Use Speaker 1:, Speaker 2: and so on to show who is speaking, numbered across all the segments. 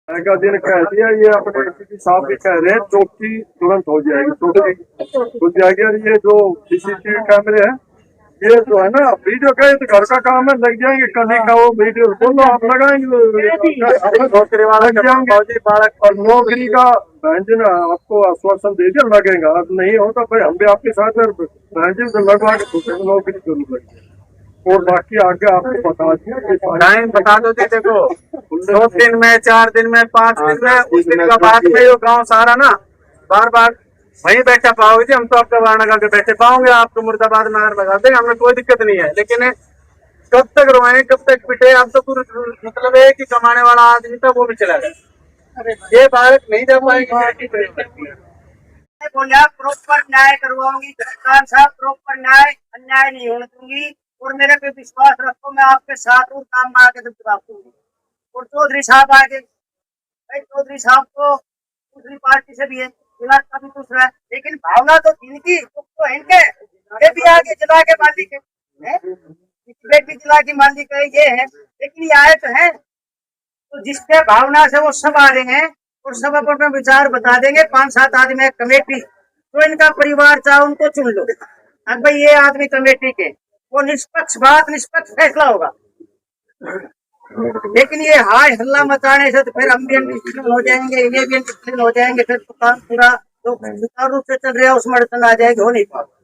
Speaker 1: का दिन कह दिया, ये अपने एसपी साहब भी कह रहे हैं चौकी तुरंत हो जाएगी, चौकी खुल जाएगी। और ये जो सीसीटीवी कैमरे हैं, ये जो है ना वीडियो का, ये तो घर का काम है, लग जाएंगे कभी का वो वीडियो बोलो आप लगाएंगे नौकरी वाला लग जाएंगे। और नौकरी का बहन ना आपको आश्वासन दे दिया लगेगा, अब नहीं होता भाई हम भी आपके साथ बहन तो लगवा के नौकरी जरूर लगेगी। और बाकी आगे आपको बता दिया
Speaker 2: टाइम बता दो जी। देखो 2 दिन में, 4 दिन में, 5 दिन में, उस दिन का बाद में यो गांव सारा ना बार बार वहीं बैठा पाओगे जी। हम तो आपका वारणा के बैठे पाओगे, आपको मुर्दाबाद नार लगा देंगे, हमें कोई दिक्कत नहीं है। लेकिन कब तक रोए, कब तक पिटे? अब तो मतलब है कि कमाने वाला आदमी था वो भी चला गया। ये बालक नहीं जा पाएगी।
Speaker 3: बोलिया प्रॉपर न्याय करवाऊंगी, कप्तान साहब प्रॉपर न्याय, अन्याय नहीं होने दूंगी। और मेरे पे विश्वास रखो, मैं आपके साथ हूँ, काम में आके जवाब दूंगी। और चौधरी साहब आगे, भाई चौधरी साहब तो दूसरी पार्टी से भी है, जिला का भी दूसरा है, लेकिन भावना तो इनकी तो इनके ये भी आगे जिला के मालिक है, बेटी जिला की मालिक है ये है, लेकिन ये आए तो है। तो जिसके भावना से वो सब आ रहे हैं और सब अपने विचार बता देंगे। 5-7 आदमी कमेटी, तो इनका परिवार चाहे उनको चुन लो। अब भाई ये आदमी कमेटी के, वो निष्पक्ष बात, निष्पक्ष फैसला होगा। लेकिन ये हाय हल्ला मचाने से तो फिर हम भी अनडिसिप्लिन हो जाएंगे, ये भी अनडिसिप्लिन हो जाएंगे, फिर तो काम पूरा जो सुचारू रूप से चल रहा है उसमें अड़चन आ जाएगी, हो नहीं पाएगा।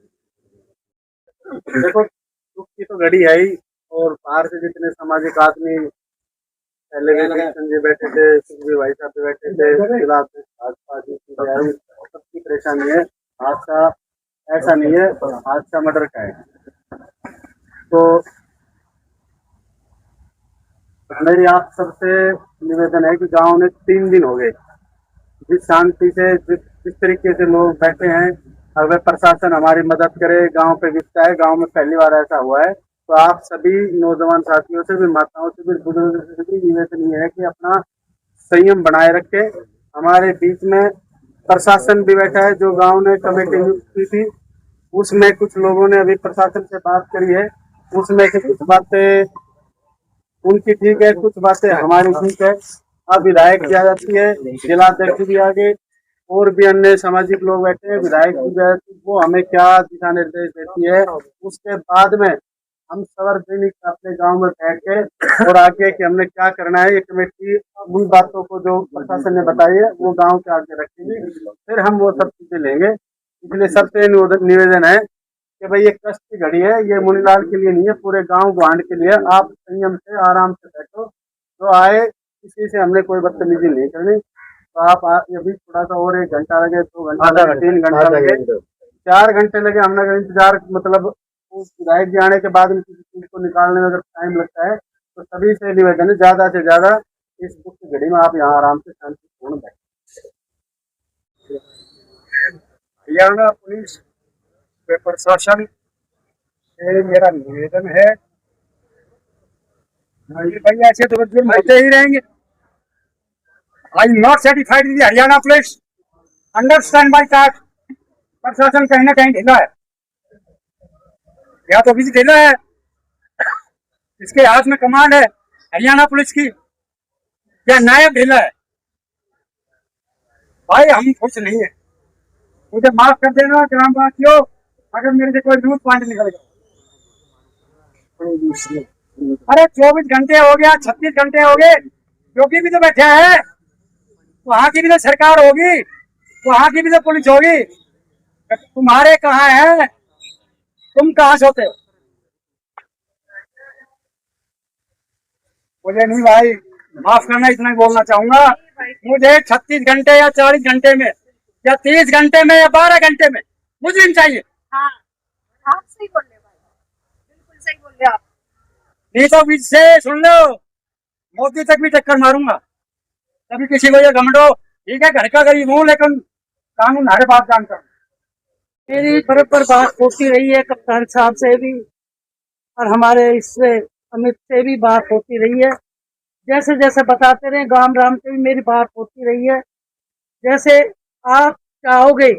Speaker 2: देखो दुख की तो घड़ी है ही, और बाहर से जितने सामाजिक आदमी पहले भी संजय बैठे थे, सुखबीर भाई साहब भी बैठे थे, भाजपा सबकी परेशानी है। हादसा ऐसा नहीं है, हादसा मर्डर का है। तो मेरी आप सबसे निवेदन है कि गांव में 3 दिन हो गए, जिस शांति से जिस तरीके से लोग बैठे हैं, अगर प्रशासन हमारी मदद करे, गांव पे विकता है, गांव में पहली बार ऐसा हुआ है, तो आप सभी नौजवान साथियों से भी, माताओं से भी, बुजुर्गों से भी निवेदन ये है कि अपना संयम बनाए रखे। हमारे बीच में प्रशासन भी बैठा है, जो गांव ने कमेटी नियुक्त की थी, उसमें कुछ लोगों ने अभी प्रशासन से बात करी है, उसमें से कुछ बातें उनकी ठीक है, कुछ बातें हमारी ठीक है। अब विधायक की आ जाती है, जिलाध्यक्ष भी आगे, और भी अन्य सामाजिक लोग बैठे हैं, विधायक की जाती, वो हमें क्या दिशा निर्देश देती है, उसके बाद में हम सार्वजनिक अपने गांव में बैठ के और आगे कि हमने क्या करना है, ये कमेटी उन बातों को जो प्रशासन ने बताई है वो गांव के आगे रखेंगे, फिर हम वो सब चीजें लेंगे। इसलिए सबसे निवेदन है कि भाई ये कष्ट की घड़ी है, ये मुनीलाल के लिए नहीं है, पूरे गांव गुआंढ के लिए। आप संयम से आराम से बैठो, जो आए किसी से हमने कोई बदतमीजी नहीं करनी। तो आप अभी थोड़ा सा और 1 घंटा लगे, 2 घंटा, 3 घंटा लगे, 4 घंटे लगे, हमने अगर इंतजार मतलब विधायक जी आने के बाद में किसी चीज को निकालने में अगर टाइम लगता है, तो सभी से निवेदन है ज्यादा से ज्यादा इस दुख की घड़ी में आप यहाँ आराम से शांतिपूर्ण बैठे।
Speaker 1: हरियाणा पुलिस प्रशासन से मेरा निवेदन है, भाई ऐसे तो जुर्म होते ही रहेंगे। I am not satisfied with Haryana police, understand my that. प्रशासन कहीं ना कहीं ढीला है, या तो किसी ढीला है, इसके हाथ में कमांड है हरियाणा पुलिस की, या नायब ढीला है। भाई हम खुश नहीं है, मुझे माफ कर देना ग्रामवासियों अगर मेरे से कोई लूट पॉइंट निकल गया। अरे 24 घंटे हो गया, 36 घंटे हो गए, योगी भी तो बैठे हैं, वहां की भी तो सरकार होगी, वहां की भी तो पुलिस होगी, तुम्हारे कहाँ है? तुम कहाँ से होते हो? मुझे नहीं भाई, माफ करना, इतना ही बोलना चाहूंगा। मुझे 36 घंटे या 40 घंटे में या 30 घंटे में या 12 घंटे में मुजरिम चाहिए।
Speaker 3: हाँ, आप सही बोल रहे भाई, बिल्कुल सही बोल रहे आप।
Speaker 1: नहीं तो बीच से सुन लो, मोदी तक भी टक्कर मारूंगा। कभी किसी को ये घमंड हो, ठीक है घर का गरीब हूँ लेकिन कानून हर बात जानता हूँ।
Speaker 4: मेरी बराबर बात होती रही है कप्तान साहब से भी, और हमारे इससे अमित से भी बात होती रही है। जैसे जैसे बताते रहे, गांव राम से भी मेरी बात होती रही है। जैसे आप चाहोगे,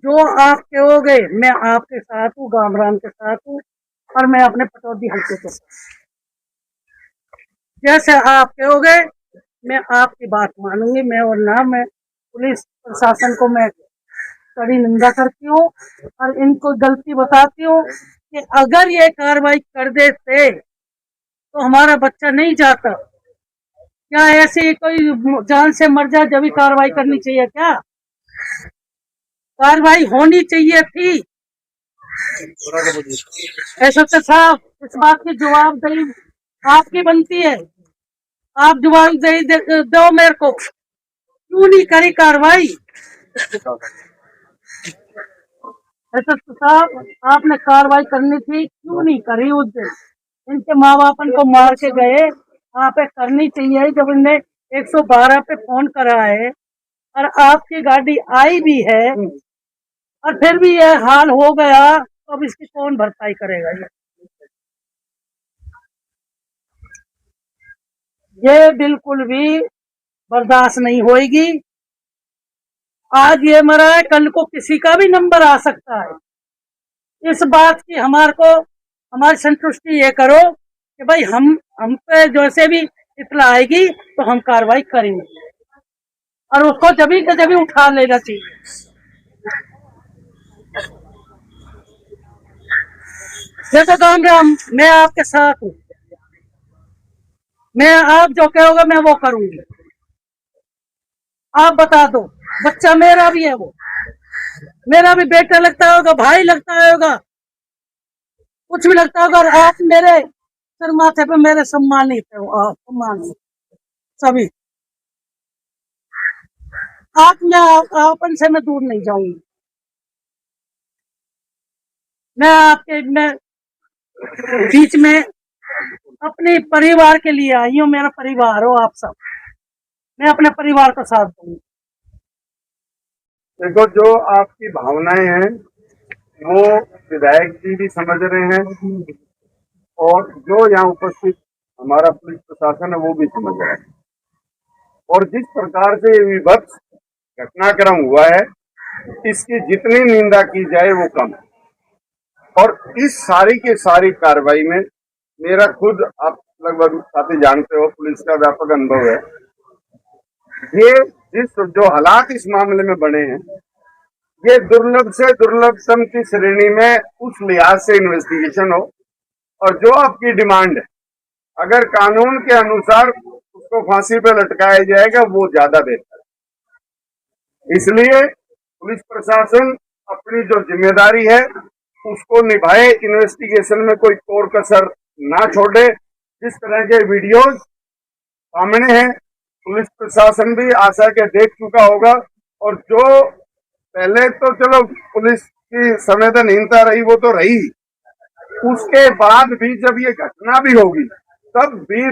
Speaker 4: जो आप कहोगे, मैं आपके साथ हूँ, गांव राम के साथ हूँ, और मैं अपने पटौदी हल्के के साथ। जैसे आप कहोगे मैं आपकी बात मानूंगी, मैं और ना मैं पुलिस प्रशासन को मैं कड़ी निंदा करती हूँ और इनको गलती बताती हूँ कि अगर ये कार्रवाई कर देते तो हमारा बच्चा नहीं जाता। क्या ऐसी कोई जान से मर जाए जब भी कार्रवाई करनी चाहिए? क्या कार्रवाई होनी चाहिए थी? एसएसपी साहब, इस बात की जवाबदेही आपकी बनती है। आप जवाबदेही दो मेरे को, क्यों नहीं करी कार्रवाई? एसएसपी साहब, आपने कार्रवाई करनी थी, क्यों नहीं करी उस दिन? इनके माँ बापन को मार के गए, वहाँ पे करनी चाहिए। जब इनने 112 पे फोन करा है और आपकी गाड़ी आई भी है और फिर भी ये हाल हो गया, तो अब इसकी कौन भरपाई करेगा? ये बिल्कुल भी बर्दाश्त नहीं होगी। आज ये मरा है, कल को किसी का भी नंबर आ सकता है। इस बात की हमारी संतुष्टि ये करो कि भाई हम पे जैसे भी इत्तला आएगी तो हम कार्रवाई करेंगे और उसको जभी के जभी उठा लेना चाहिए। जैसे काम राम, मैं आपके साथ हूँ, मैं आप जो कहोगे मैं वो करूंगी। आप बता दो, बच्चा मेरा भी है, वो मेरा भी बेटा लगता होगा, भाई लगता होगा, कुछ भी लगता होगा, और आप मेरे सर माथे पे मेरे सम्मानित हो, सम्मान सभी। आपन से मैं दूर नहीं जाऊंगी। मैं आपके बीच में अपने परिवार के लिए आई हूँ। मेरा परिवार हो आप सब, मैं अपने परिवार का साथ दूंगी।
Speaker 1: देखो, जो आपकी भावनाएं हैं वो विधायक जी भी समझ रहे हैं और जो यहाँ उपस्थित हमारा पुलिस प्रशासन है वो भी समझ रहा है। और जिस प्रकार से ये विभत्स घटनाक्रम हुआ है, इसकी जितनी निंदा की जाए वो कम है। और इस सारी के सारी कार्रवाई में मेरा खुद, आप लगभग साथी जानते हो, पुलिस का व्यापक अनुभव है। ये जो हालात इस मामले में बने हैं, ये दुर्लभ से दुर्लभतम की श्रेणी में उस लिहाज से इन्वेस्टिगेशन हो और जो आपकी डिमांड है, अगर कानून के अनुसार उसको फांसी पे लटकाया जाएगा वो ज्यादा बेहतर है। इसलिए पुलिस प्रशासन अपनी जो जिम्मेदारी है उसको निभाए, इन्वेस्टिगेशन में कोई कोर कसर ना छोड़े। जिस तरह के वीडियोज सामने हैं, पुलिस प्रशासन भी आशा के देख चुका होगा। और जो पहले तो चलो पुलिस की संवेदनहीनता रही वो तो रही, उसके बाद भी जब ये घटना भी होगी तब भी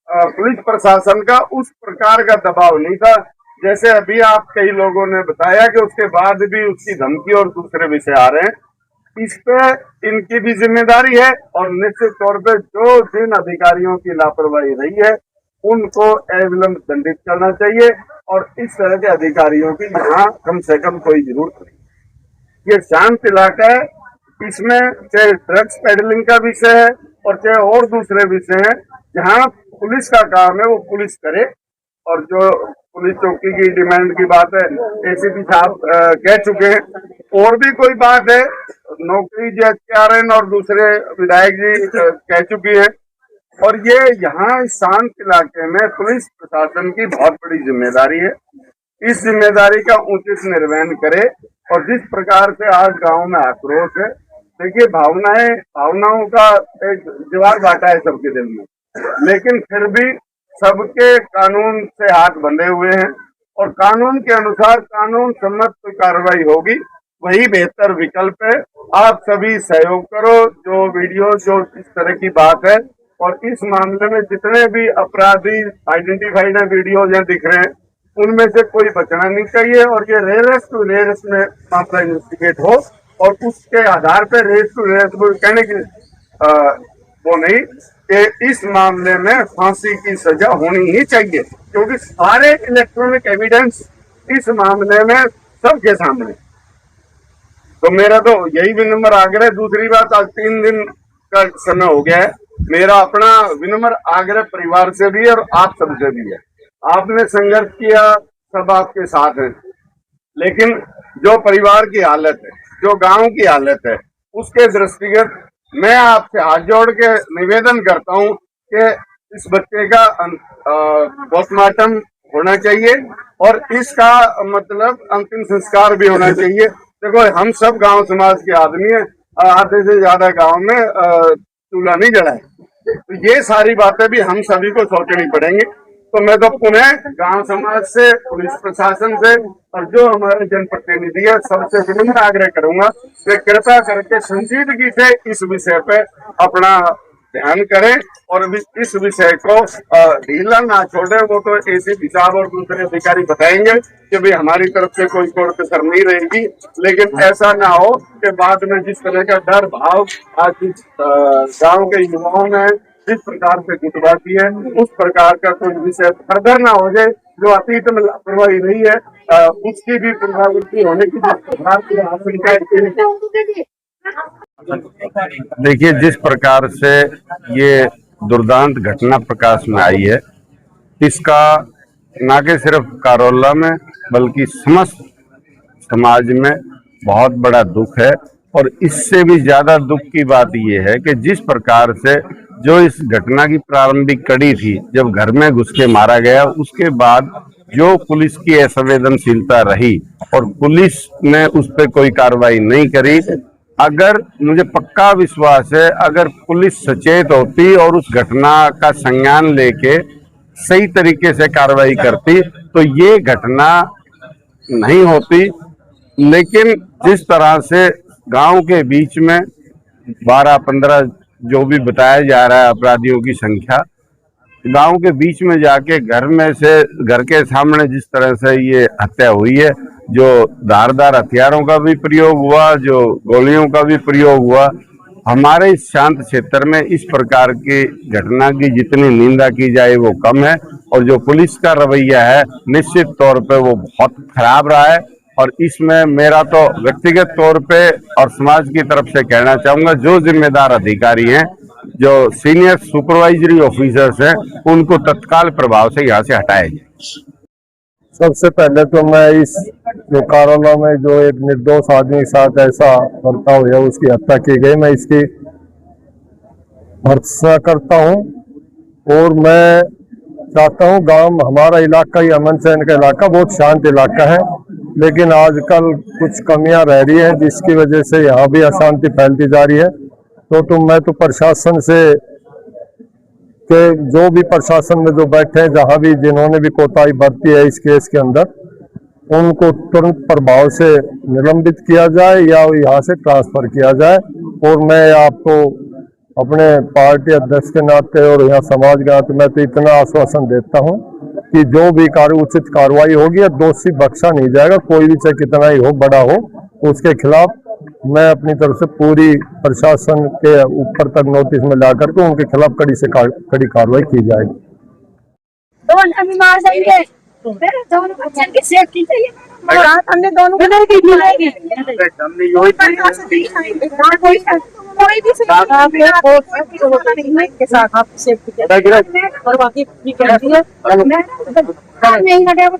Speaker 1: पुलिस प्रशासन का उस प्रकार का दबाव नहीं था। जैसे अभी आप कई लोगों ने बताया कि उसके बाद भी उसकी धमकी और दूसरे विषय आ रहे हैं, इस पे इनकी भी जिम्मेदारी है। और निश्चित तौर पे जो जिन अधिकारियों की लापरवाही रही है उनको अविलंब दंडित करना चाहिए और इस तरह के अधिकारियों की यहाँ कम से कम कोई जरूरत नहीं। ये शांत इलाका है, इसमें चाहे ड्रग्स पेडलिंग का विषय है और चाहे और दूसरे विषय हैं, जहाँ पुलिस का काम है वो पुलिस करे। और जो पुलिस चौकी की डिमांड की बात है, एसीपी साहब कह चुके हैं। और भी कोई बात है, नौकरी JHRN और दूसरे विधायक जी कह चुकी है। और ये यहाँ इस शांत इलाके में पुलिस प्रशासन की बहुत बड़ी जिम्मेदारी है। इस जिम्मेदारी का उचित निर्वहन करे। और जिस प्रकार से आज गांव में आक्रोश है, देखिए भावनाओं का एक ज्वार भाटा है सबके दिल में, लेकिन फिर भी सबके कानून से हाथ बंधे हुए हैं और कानून के अनुसार कानून सम्मत कोई कार्रवाई होगी वही बेहतर विकल्प है। आप सभी सहयोग करो। जो वीडियो जो इस तरह की बात है और इस मामले में जितने भी अपराधी आइडेंटिफाइड है वीडियो यहाँ दिख रहे हैं, उनमें से कोई बचना नहीं चाहिए और ये रेयरेस्ट टू रेयरेस्ट में मामला इन्वेस्टिगेट हो और उसके आधार पर रेयरेस्ट टू रेयरेस्ट कहने की वो नहीं कि इस मामले में फांसी की सजा होनी ही चाहिए, क्योंकि सारे इलेक्ट्रॉनिक एविडेंस इस मामले में सबके सामने। तो मेरा तो यही विनम्र आग्रह। दूसरी बात, आज 3 दिन का समय हो गया है, मेरा अपना विनम्र आग्रह परिवार से भी और आप सबसे भी है,
Speaker 5: आपने संघर्ष किया, सब आपके साथ हैं, लेकिन जो परिवार की हालत है, जो गांव की हालत है, उसके दृष्टिगत मैं आपसे हाथ जोड़ के निवेदन करता हूं कि इस बच्चे का पोस्टमार्टम होना चाहिए और इसका मतलब अंतिम संस्कार भी होना चाहिए। देखो, हम सब गांव समाज के आदमी हैं, आधे से ज्यादा गांव में चूल्हा नहीं जला है, तो ये सारी बातें भी हम सभी को सोचनी पड़ेंगी। तो मैं तो पुनः गांव समाज से, पुलिस प्रशासन से और जो हमारे जनप्रतिनिधि है, सबसे विनम्र आग्रह करूंगा कि कृपया करके संजीदगी से इस विषय पे अपना ध्यान करें और इस विषय को ढीला ना छोड़े। वो तो एसीपी साहब और दूसरे अधिकारी बताएंगे कि भाई हमारी तरफ से कोई कोर्ट कसर नहीं रहेगी, लेकिन ऐसा ना हो कि बाद में जिस तरह का डर भाव आज गांव के युवाओं में जिस प्रकार से गुटबाजी है, उस प्रकार का कोई विषय फर्दर ना हो जाए। जो अतीत में लापरवाही रही है, उसकी भी पुनरावृत्ति होने की आशंका है।
Speaker 6: देखिए, जिस प्रकार से ये दुर्दांत घटना प्रकाश में आई है, इसका न कि सिर्फ कारोला में बल्कि समस्त समाज में बहुत बड़ा दुख है। और इससे भी ज्यादा दुख की बात यह है कि जिस प्रकार से जो इस घटना की प्रारंभिक कड़ी थी, जब घर में घुस के मारा गया, उसके बाद जो पुलिस की असंवेदनशीलता रही और पुलिस ने उस पर कोई कार्रवाई नहीं करी। अगर मुझे पक्का विश्वास है, अगर पुलिस सचेत होती और उस घटना का संज्ञान लेके सही तरीके से कार्रवाई करती तो ये घटना नहीं होती। लेकिन जिस तरह से गांव के बीच में 12-15 जो भी बताया जा रहा है अपराधियों की संख्या, गांव के बीच में जाके घर के सामने जिस तरह से ये हत्या हुई है, जो धारदार हथियारों का भी प्रयोग हुआ, जो गोलियों का भी प्रयोग हुआ, हमारे इस शांत क्षेत्र में इस प्रकार की घटना की जितनी निंदा की जाए वो कम है। और जो पुलिस का रवैया है, निश्चित तौर पे वो बहुत खराब रहा है। और इसमें मेरा तो व्यक्तिगत तौर पे और समाज की तरफ से कहना चाहूंगा, जो जिम्मेदार अधिकारी हैं, जो सीनियर सुपरवाइजरी ऑफिसर्स हैं, उनको तत्काल प्रभाव से यहाँ से हटाया जाए।
Speaker 7: सबसे पहले तो मैं इस जो कारोला में जो एक निर्दोष आदमी के साथ ऐसा बर्ताव हुआ, उसकी हत्या की गई, मैं इसकी भर्त्सना करता हूँ। और मैं चाहता हूँ गांव हमारा इलाका ही अमन चैन का इलाका, बहुत शांत इलाका है, लेकिन आजकल कुछ कमियां रह रही हैं जिसकी वजह से यहाँ भी अशांति फैलती जा रही है। तो मैं तो प्रशासन से कि जो भी प्रशासन में जो बैठे हैं, जहाँ भी जिन्होंने भी कोताही बरती है इस केस के अंदर, उनको तुरंत प्रभाव से निलंबित किया जाए या यहाँ से ट्रांसफर किया जाए। और मैं आपको अपने पार्टी अध्यक्ष के नाते और यहाँ समाज के नाते मैं तो इतना आश्वासन देता हूँ कि जो भी उचित कार्रवाई होगी और दोषी बख्शा नहीं जाएगा, कोई भी चाहे कितना ही हो, बड़ा हो, उसके खिलाफ मैं अपनी तरफ से पूरी प्रशासन के ऊपर तक नोटिस में ला करके उनके खिलाफ कड़ी से कड़ी कार्रवाई की जाएगी।
Speaker 8: मार देंगे, फिर दोनों बच्चों की सेफ्टी चाहिए। हमने दोनों कोई भी के साथ आप सेफ्टी और बाकी करती है। नहीं लगे हो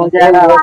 Speaker 8: जाएगा।